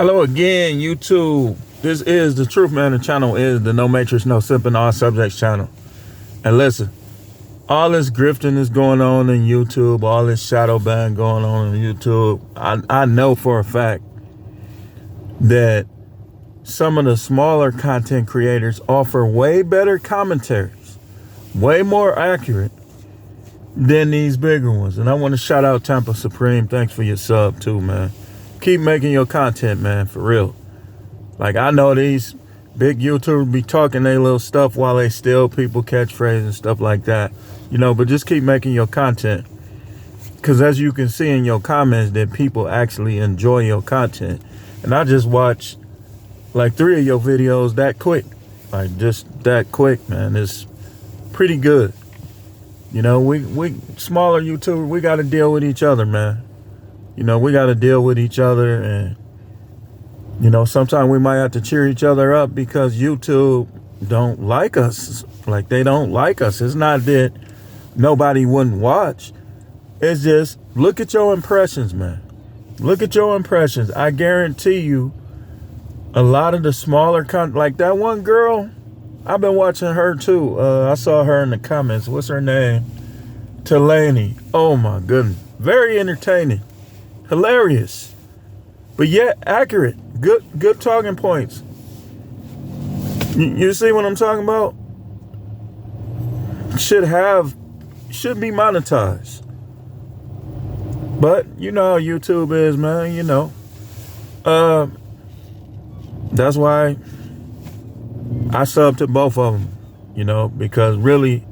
Hello again, YouTube. This is the Truth Man. The channel is the No Matrix, No Sipping, All Subjects channel. And listen, all this grifting is going on in YouTube, all this shadow ban going on in YouTube. I know for a fact that some of the smaller content creators offer way better commentaries, way more accurate than these bigger ones. And I want to shout out Tampa Supreme. Thanks for your sub too, man. Keep making your content, man, for real. Like, I know these big YouTubers be talking their little stuff while they steal people catchphrases and stuff like that, you know, but just keep making your content. Because as you can see in your comments, that people actually enjoy your content. And I just watched like 3 of your videos that quick. Like, just that quick, man. It's pretty good. You know, we smaller YouTubers, we got to deal with each other, man. You know, we got to deal with each other, and, you know, sometimes we might have to cheer each other up because YouTube don't like us. Like, they don't like us. It's not that nobody wouldn't watch. It's just, look at your impressions, man. Look at your impressions. I guarantee you, a lot of the smaller, like that one girl, I've been watching her too. I saw her in the comments. What's her name? Talani. Oh my goodness. Very entertaining. Hilarious, but yet accurate. Good talking points. You see what I'm talking about? Should be monetized. But you know how YouTube is, man. You know, that's why I sub to both of them. You know, because really,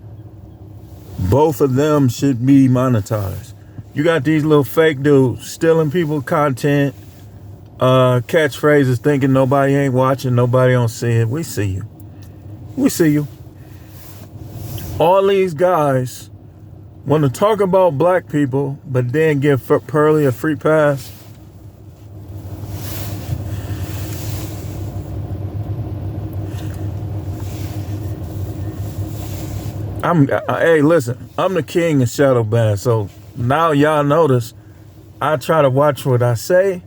both of them should be monetized. You got these little fake dudes stealing people's content, catchphrases, thinking nobody ain't watching, nobody don't see it. We see you. We see you. All these guys want to talk about black people, but then give Pearly a free pass. Hey, listen, I'm the king of shadow ban, so now y'all notice I try to watch what I say,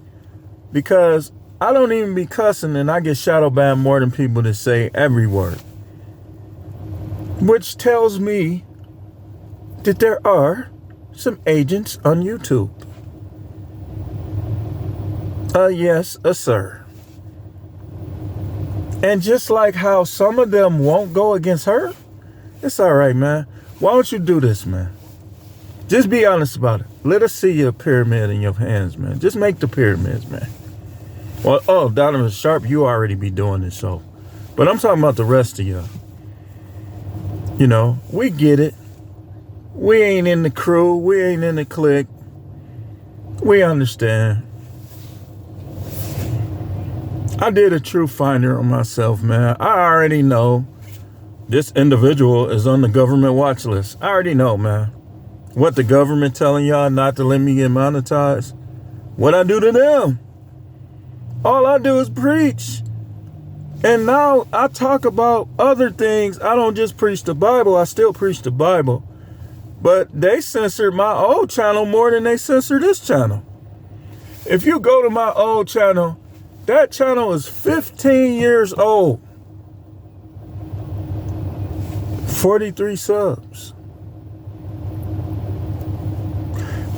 because I don't even be cussing and I get shadow banned more than people that say every word. Which tells me that there are some agents on YouTube. Yes, sir. And just like how some of them won't go against her, it's all right, man. Why don't you do this, man? Just be honest about it. Let us see your pyramid in your hands, man. Just make the pyramids, man. Well, oh, Donovan Sharp, you already be doing this, so. But I'm talking about the rest of y'all. You know, we get it. We ain't in the crew. We ain't in the clique. We understand. I did a truth finder on myself, man. I already know this individual is on the government watch list. I already know, man. What the government telling y'all not to let me get monetized? What I do to them? All I do is preach. And now I talk about other things. I don't just preach the Bible. I still preach the Bible. But they censored my old channel more than they censored this channel. If you go to my old channel, that channel is 15 years old. 43 subs.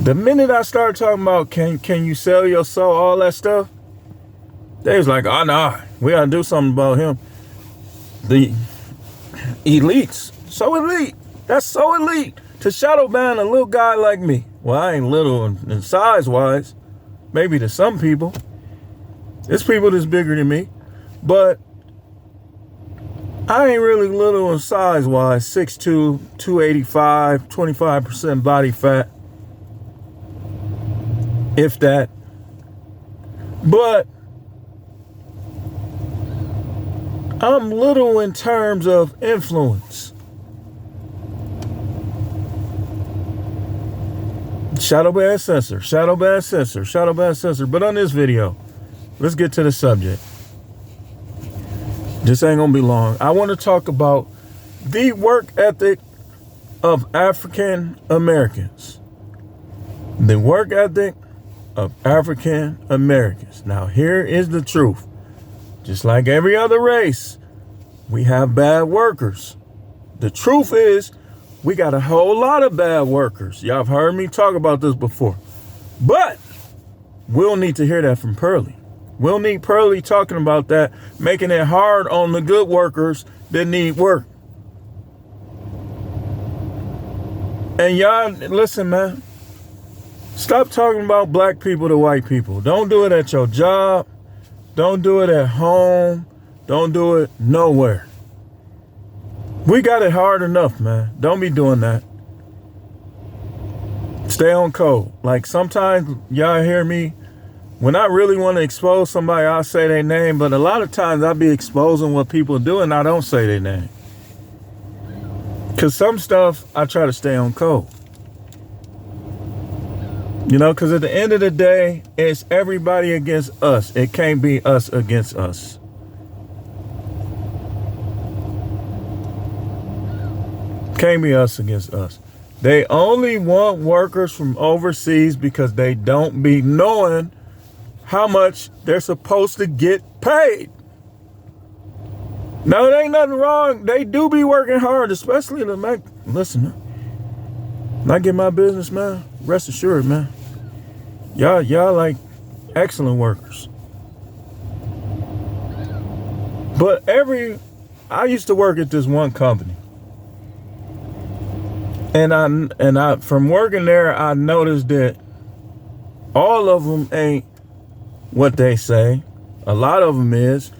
The minute I started talking about can you sell your soul, all that stuff, they was like, oh, nah, we gotta do something about him. The elites, so elite. That's so elite to shadow ban a little guy like me. Well, I ain't little in size-wise. Maybe to some people. There's people that's bigger than me. But I ain't really little in size-wise. 6'2", 285, 25% body fat. If that. But I'm little in terms of influence. Shadow ban censor, shadow ban censor, shadow ban censor. But on this video, let's get to the subject. This ain't gonna be long. I want to talk about the work ethic of African Americans. The work ethic of African Americans. Now, here is the truth. Just like every other race, we have bad workers. The truth is, we got a whole lot of bad workers. Y'all have heard me talk about this before. But we'll need to hear that from Pearly. We'll need Pearly talking about that, making it hard on the good workers that need work. And y'all, listen, man. Stop talking about black people to white people. Don't do it at your job. Don't do it at home. Don't do it nowhere. We got it hard enough, man. Don't be doing that. Stay on code. Like sometimes y'all hear me, when I really want to expose somebody, I'll say their name. But a lot of times I'll be exposing what people do and I don't say their name. Because some stuff I try to stay on code. You know, because at the end of the day, it's everybody against us. It can't be us against us. Can't be us against us. They only want workers from overseas because they don't be knowing how much they're supposed to get paid. No, there ain't nothing wrong. They do be working hard, especially to make, listen, man. When I get my business, man, rest assured, man. Y'all like excellent workers. But I used to work at this one company. And I from working there, I noticed that all of them ain't what they say. A lot of them is,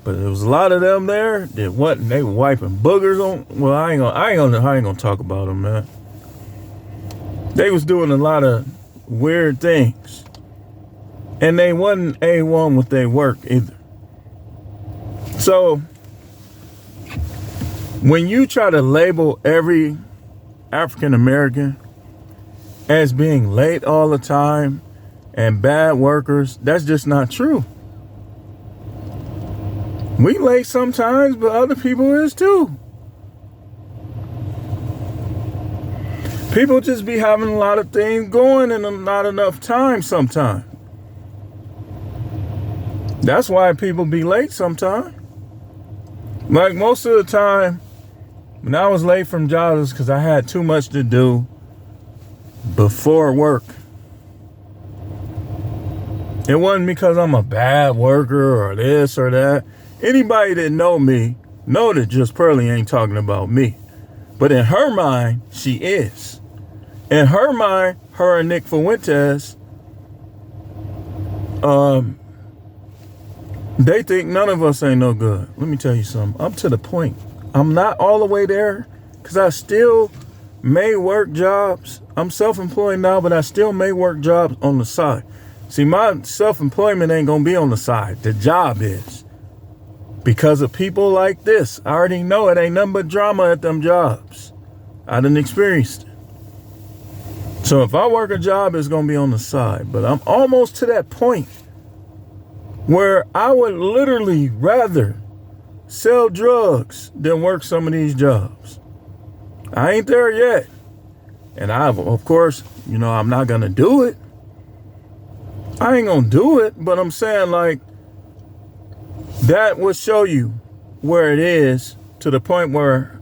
but there was a lot of them there that wasn't. They were wiping boogers on. Well, I ain't gonna talk about them, man. They was doing a lot of weird things, and they wasn't A1 with their work either. So when you try to label every African American as being late all the time and bad workers, that's just not true. We late sometimes, but other people is too. People just be having a lot of things going and not enough time sometimes. That's why people be late sometimes. Like most of the time, when I was late from jobs, because I had too much to do before work. It wasn't because I'm a bad worker or this or that. Anybody that know me know that Just Pearly ain't talking about me. But in her mind, she is. In her mind, her and Nick Fuentes, they think none of us ain't no good. Let me tell you something. I'm to the point. I'm not all the way there because I still may work jobs. I'm self-employed now, but I still may work jobs on the side. See, my self-employment ain't going to be on the side. The job is. Because of people like this. I already know it ain't nothing but drama at them jobs. I done experienced it. So if I work a job, it's going to be on the side. But I'm almost to that point where I would literally rather sell drugs than work some of these jobs. I ain't there yet. And of course, I'm not going to do it. I ain't going to do it, but I'm saying like that would show you where it is to the point where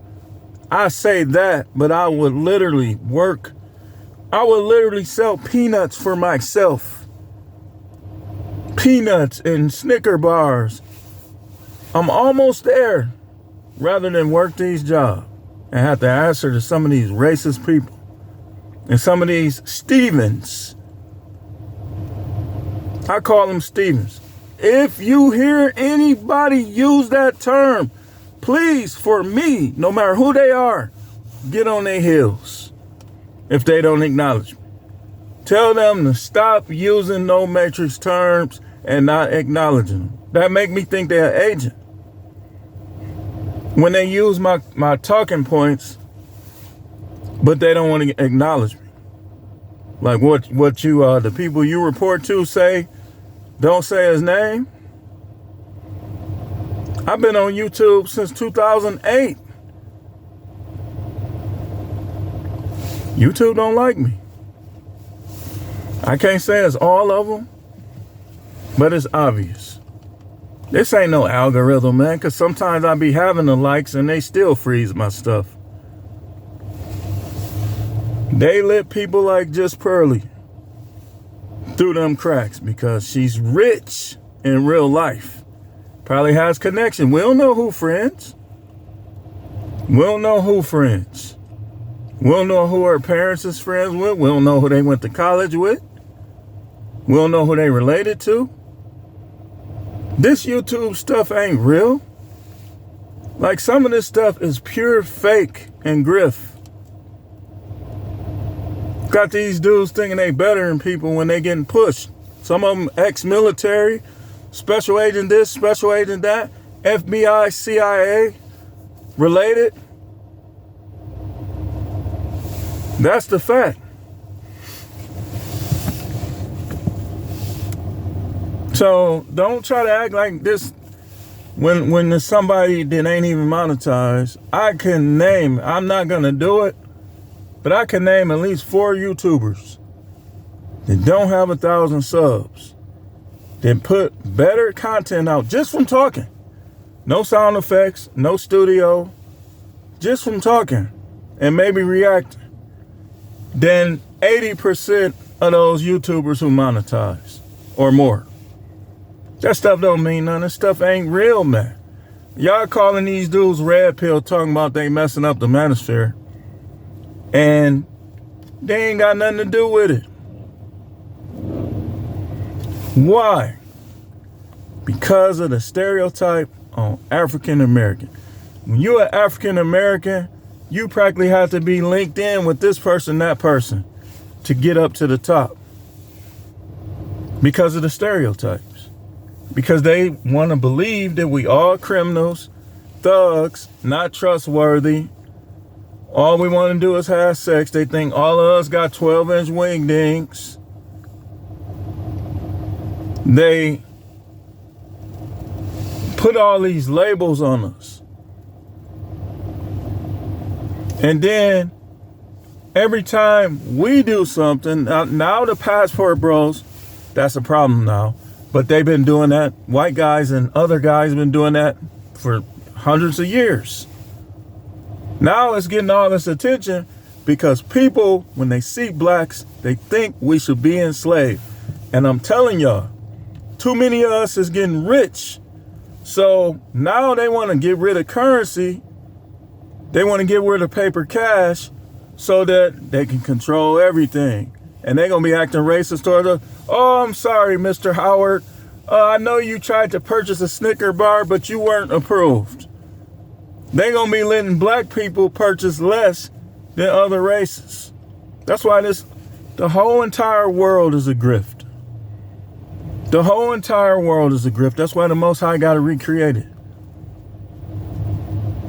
I say that, but I would literally sell peanuts for myself. Peanuts and Snicker bars. I'm almost there rather than work these jobs and have to answer to some of these racist people and some of these Stevens. I call them Stevens. If you hear anybody use that term, please, for me, no matter who they are, get on their heels if they don't acknowledge me. Tell them to stop using no matrix terms and not acknowledging them. That make me think they're an agent. When they use my talking points, but they don't want to acknowledge me. Like what you the people you report to say, don't say his name. I've been on YouTube since 2008. YouTube don't like me. I can't say it's all of them, but it's obvious. This ain't no algorithm, man, because sometimes I be having the likes and they still freeze my stuff. They let people like just Pearly through them cracks because she's rich in real life. Probably has connection. We don't know who friends. We don't know who friends. We don't know who her parents is friends with. We don't know who they went to college with. We don't know who they related to. This YouTube stuff ain't real. Like, some of this stuff is pure fake and grift. Got these dudes thinking they better than people when they getting pushed. Some of them ex-military, special agent this, special agent that, FBI, CIA related. That's the fact. So don't try to act like this when there's somebody that ain't even monetized. I can name, I'm not gonna do it, but I can name at least 4 YouTubers that don't have 1,000 subs, that put better content out just from talking. No sound effects, no studio, just from talking and maybe reacting, than 80% of those YouTubers who monetize or more. That stuff don't mean nothing. That stuff ain't real, man. Y'all calling these dudes red pill, talking about they messing up the manosphere, and they ain't got nothing to do with it. Why? Because of the stereotype on African American. When you're an African American, you practically have to be linked in with this person, that person, to get up to the top. Because of the stereotypes. Because they want to believe that we all criminals, thugs, not trustworthy. All we want to do is have sex. They think all of us got 12-inch wingdings. They put all these labels on us. And then every time we do something, now the passport bros, that's a problem now. But they've been doing that. White guys and other guys have been doing that for hundreds of years. Now it's getting all this attention because people, when they see blacks, they think we should be enslaved. And I'm telling y'all, too many of us is getting rich. So now they want to get rid of currency. They want to get rid of paper cash so that they can control everything. And they're going to be acting racist toward us. Oh, I'm sorry, Mr. Howard. I know you tried to purchase a Snicker bar, but you weren't approved. They're going to be letting black people purchase less than other races. That's why the whole entire world is a grift. The whole entire world is a grift. That's why the Most High got to recreate it.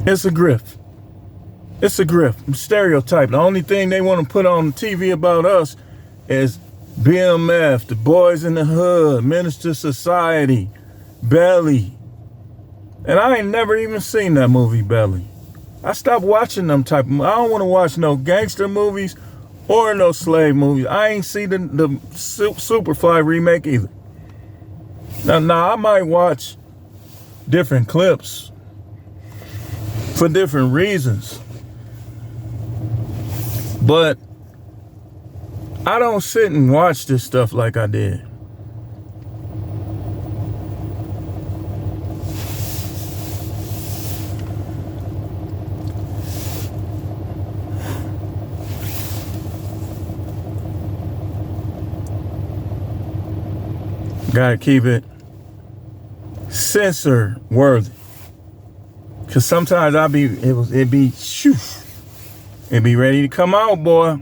It's a grift. It's a grift. Stereotype. The only thing they want to put on TV about us is BMF, the Boys in the Hood, Minister Society, Belly. And I ain't never even seen that movie, Belly. I stopped watching them type of, I don't want to watch no gangster movies or no slave movies. I ain't seen the Superfly remake either. Now I might watch different clips for different reasons. But I don't sit and watch this stuff like I did. Gotta keep it censor worthy. Cause sometimes it'd be ready to come out, boy.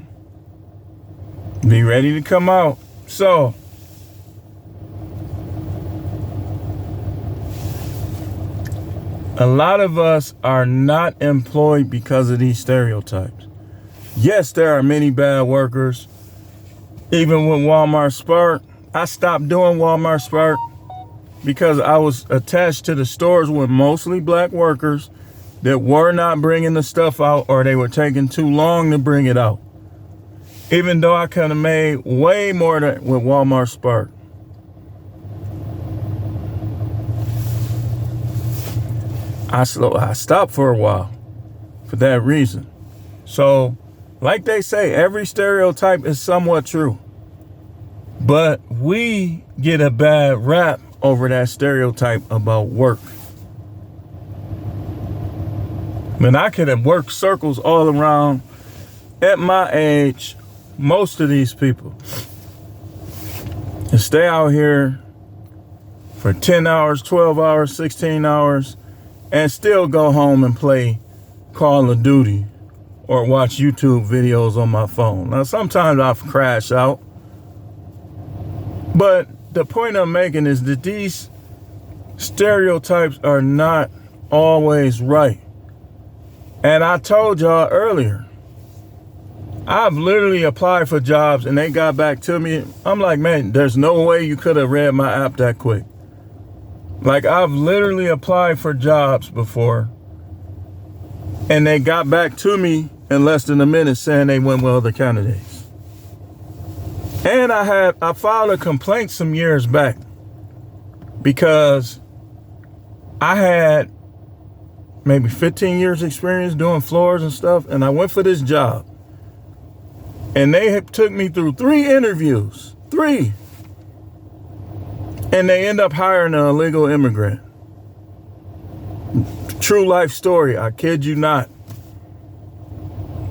Be ready to come out. So, a lot of us are not employed because of these stereotypes. Yes, there are many bad workers. Even with Walmart Spark, I stopped doing Walmart Spark because I was attached to the stores with mostly black workers that were not bringing the stuff out, or they were taking too long to bring it out. Even though I could have made way more than with Walmart Spark. I stopped for a while for that reason. So, like they say, every stereotype is somewhat true. But we get a bad rap over that stereotype about work. Man, I could have worked circles all around at my age, most of these people, and stay out here for 10 hours, 12 hours, 16 hours, and still go home and play Call of Duty or watch YouTube videos on my phone. Now, sometimes I've crashed out, but the point I'm making is that these stereotypes are not always right. And I told y'all earlier, I've literally applied for jobs and they got back to me. I'm like, man, there's no way you could have read my app that quick. Like, I've literally applied for jobs before and they got back to me in less than a minute saying they went with other candidates. And I filed a complaint some years back because I had maybe 15 years experience doing floors and stuff, and I went for this job. And they took me through 3 interviews. 3. And they end up hiring an illegal immigrant. True life story, I kid you not.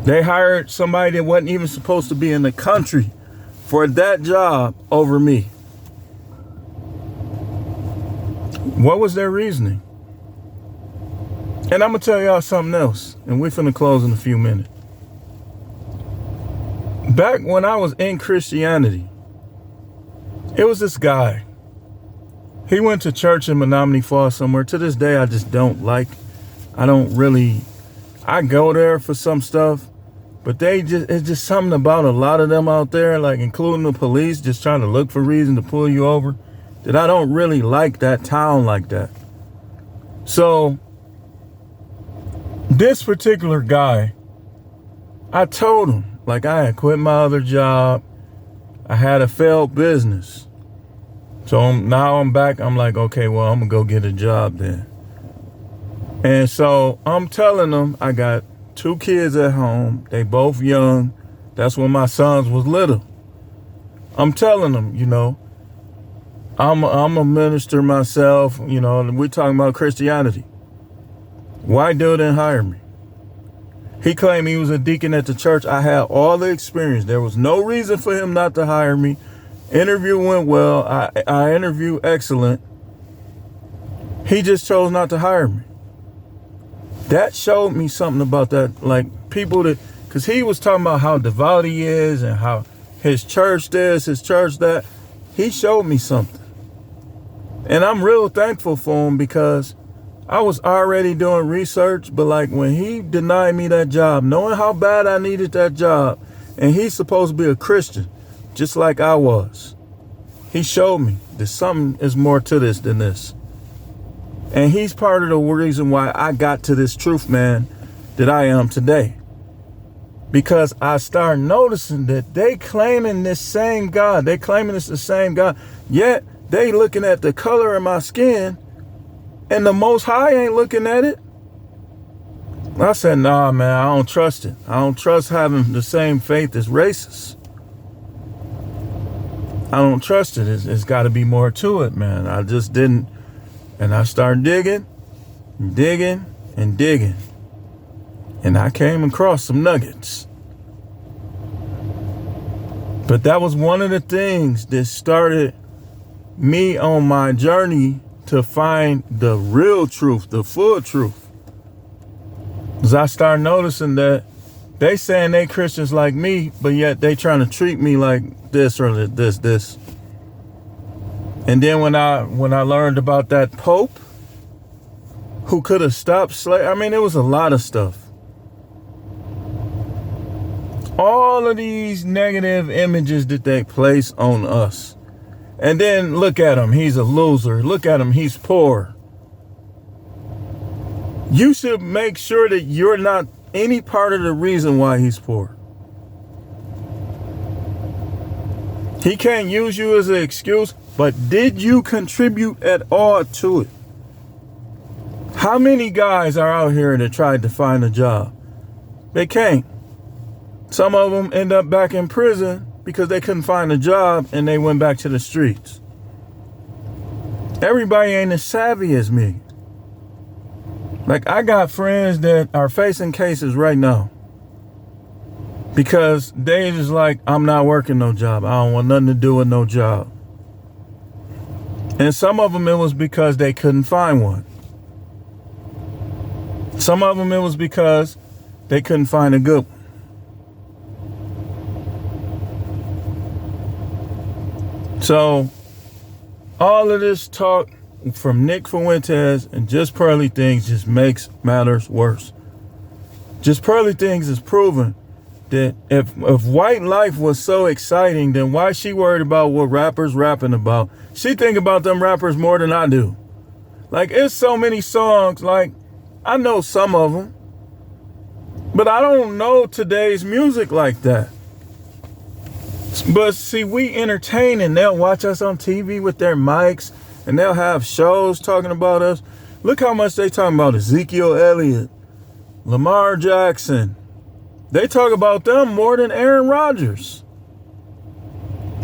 They hired somebody that wasn't even supposed to be in the country for that job over me. What was their reasoning? And I'm going to tell y'all something else, and we're finna close in a few minutes. Back when I was in Christianity, it was this guy. He went to church in Menominee Falls somewhere. To this day, I just don't like. I go there for some stuff, but it's just something about a lot of them out there, like including the police, just trying to look for reason to pull you over, that I don't really like that town like that. So, this particular guy, I told him, like, I had quit my other job. I had a failed business. So now I'm back. I'm like, okay, well, I'm going to go get a job then. And so I'm telling them I got 2 kids at home. They both young. That's when my sons was little. I'm telling them, I'm a minister myself, and we're talking about Christianity. White dude didn't hire me. He claimed he was a deacon at the church. I had all the experience. There was no reason for him not to hire me. Interview went well. I interviewed excellent. He just chose not to hire me. That showed me something about that, like people because he was talking about how devout he is and how his church this, his church that. He showed me something. And I'm real thankful for him because I was already doing research, but like when he denied me that job, knowing how bad I needed that job, and he's supposed to be a Christian, just like I was, he showed me that something is more to this than this. And he's part of the reason why I got to this truth, man, that I am today. Because I started noticing that they claiming this same God, they claiming it's the same God, yet they looking at the color of my skin, and the Most High ain't looking at it. I said, nah, man, I don't trust it. I don't trust having the same faith as racists. I don't trust it. It's got to be more to it, man. I just didn't. And I started digging, and I came across some nuggets. But that was one of the things that started me on my journey to find the real truth, the full truth. Because I started noticing that they saying they Christians like me, but yet they trying to treat me like this or this. And then when I learned about that Pope who could have stopped slavery, I mean, it was a lot of stuff. All of these negative images that they place on us. And then look at him, he's a loser. Look at him, he's poor. You should make sure that you're not any part of the reason why he's poor. He can't use you as an excuse, but did you contribute at all to it? How many guys are out here that tried to find a job? They can't. Some of them end up back in prison because they couldn't find a job and they went back to the streets. Everybody ain't as savvy as me. Like, I got friends that are facing cases right now because they just like, I'm not working no job. I don't want nothing to do with no job. And some of them, it was because they couldn't find one. Some of them, it was because they couldn't find a good one. So, all of this talk from Nick Fuentes and Just Pearly Things just makes matters worse. Just Pearly Things is proven that if white life was so exciting, then why she worried about what rappers rapping about? She think about them rappers more than I do. Like, it's so many songs, like, I know some of them, but I don't know today's music like that. But see, we entertain and they'll watch us on TV with their mics and they'll have shows talking about us. Look how much they talking about Ezekiel Elliott, Lamar Jackson. They talk about them more than Aaron Rodgers.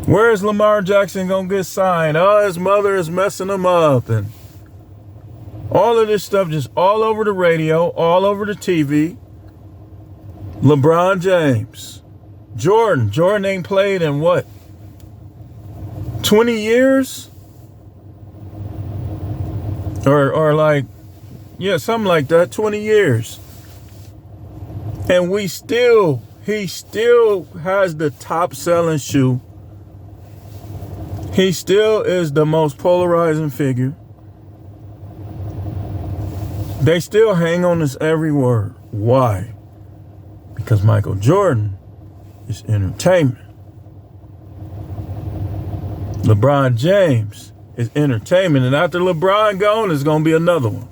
Where is Lamar Jackson gonna get signed? Oh, his mother is messing him up. And all of this stuff just all over the radio, all over the TV. LeBron James. Jordan ain't played in what? 20 years? Or like, yeah, something like that, 20 years. And he still has the top selling shoe. He still is the most polarizing figure. They still hang on his every word. Why? Because Michael Jordan is entertainment. LeBron James is entertainment. And after LeBron gone, there's going to be another one.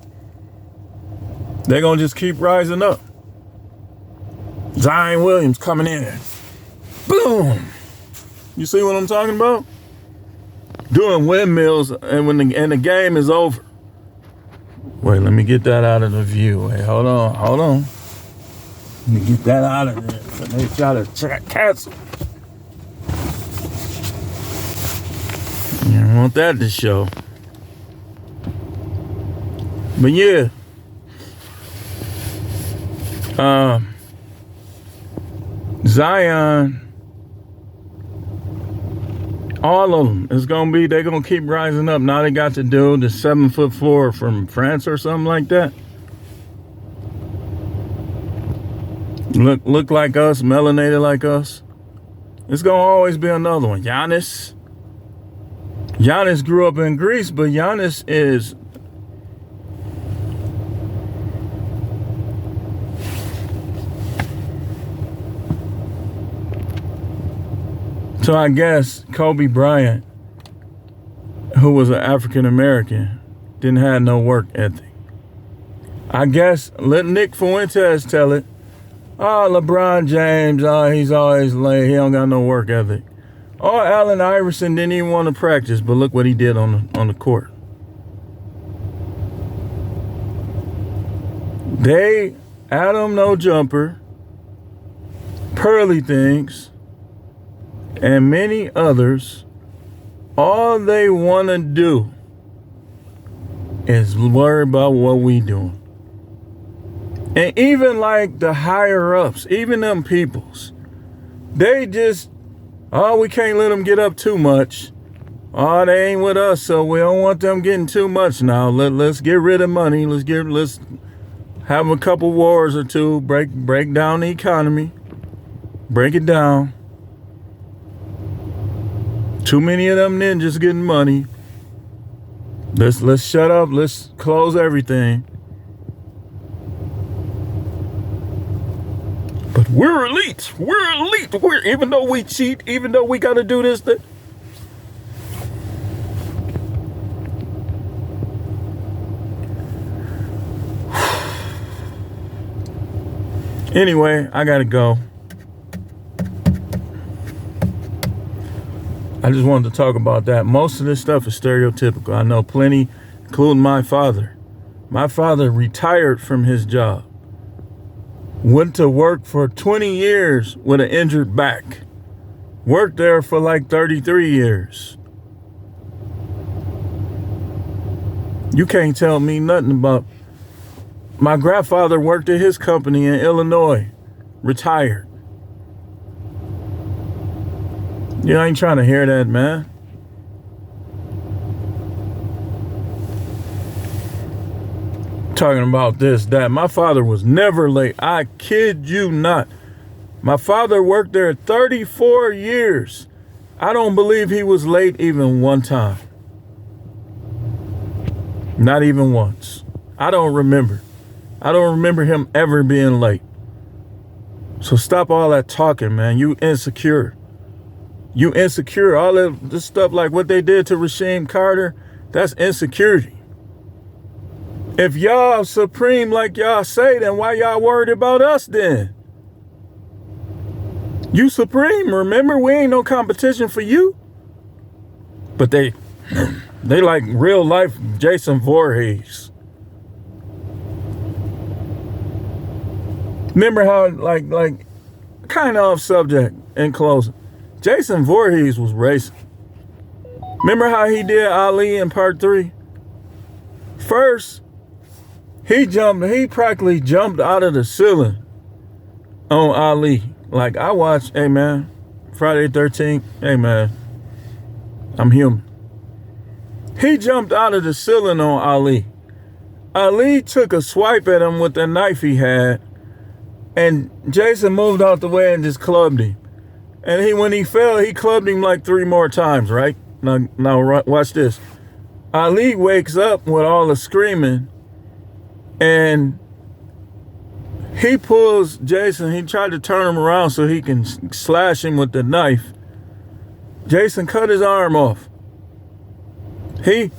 They're going to just keep rising up. Zion Williams coming in. Boom. You see what I'm talking about? Doing windmills and when the game is over. Wait, let me get that out of the view. Wait, hold on. Let me get that out of there. So they try to cancel. You don't want that to show. But yeah. Zion, all of them, they're going to keep rising up. Now they got to do the 7'4" from France or something like that. Look like us, melanated like us. It's going to always be another one. Giannis grew up in Greece, but Giannis is... So I guess Kobe Bryant, who was an African American, didn't have no work ethic. I guess let Nick Fuentes tell it. Oh, LeBron James, he's always late. He don't got no work ethic. Oh, Allen Iverson didn't even want to practice, but look what he did on the court. Adam No Jumper, Pearly Things, and many others, all they want to do is worry about what we doing. And even like the higher ups, even them peoples, they just, we can't let them get up too much. Oh, they ain't with us, so we don't want them getting too much now. Let's get rid of money. Let's have a couple wars or two, break down the economy, break it down. Too many of them ninjas getting money. Let's shut up. Let's close everything. But we're elite. Even though we cheat, even though we got to do this. Anyway, I got to go. I just wanted to talk about that. Most of this stuff is stereotypical. I know plenty, including my father. My father retired from his job. Went to work for 20 years with an injured back. Worked there for like 33 years. You can't tell me nothing about. My grandfather worked at his company in Illinois. Retired. You ain't trying to hear that, man. Talking about this, that. My father was never late. I kid you not. My father worked there 34 years. I don't believe he was late even one time. Not even once. I don't remember. I don't remember him ever being late. So stop all that talking, man. You insecure. You insecure. All of this stuff like what they did to Rasheem Carter, that's insecurity. If y'all supreme like y'all say, then why y'all worried about us then? You supreme, remember? We ain't no competition for you. But they like real life Jason Voorhees. Remember how like kind of off subject in closing. Jason Voorhees was racist. Remember how he did Ali in part 3? First, he practically jumped out of the ceiling on Ali. Like I watched, hey man, Friday the 13th, hey man, I'm human. He jumped out of the ceiling on Ali. Ali took a swipe at him with the knife he had, and Jason moved out the way and just clubbed him. And when he fell, he clubbed him like 3 more times, right? Now watch this. Ali wakes up with all the screaming, and he pulls Jason. He tried to turn him around so he can slash him with the knife. Jason cut his arm off. And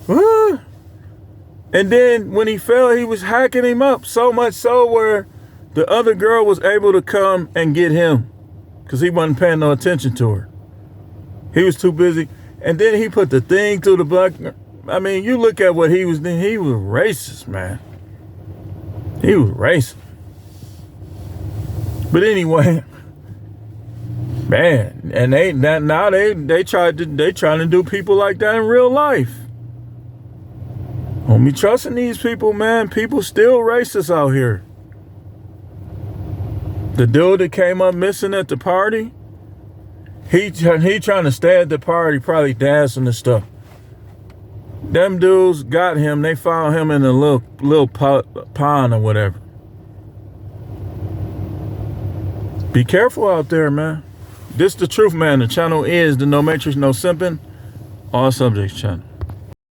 then when he fell, he was hacking him up so much so where the other girl was able to come and get him because he wasn't paying no attention to her. He was too busy. And then he put the thing through the black. I mean, you look at what he was doing. He was racist, man. He was racist. But anyway, man, and they trying to do people like that in real life. Don't be trusting these people, man. People still racist out here. The dude that came up missing at the party, he trying to stay at the party, probably dancing and stuff. Them dudes got him. They found him in a little pond or whatever. Be careful out there, man. This the truth, man. The channel is the No Matrix, No Simping, All Subjects channel.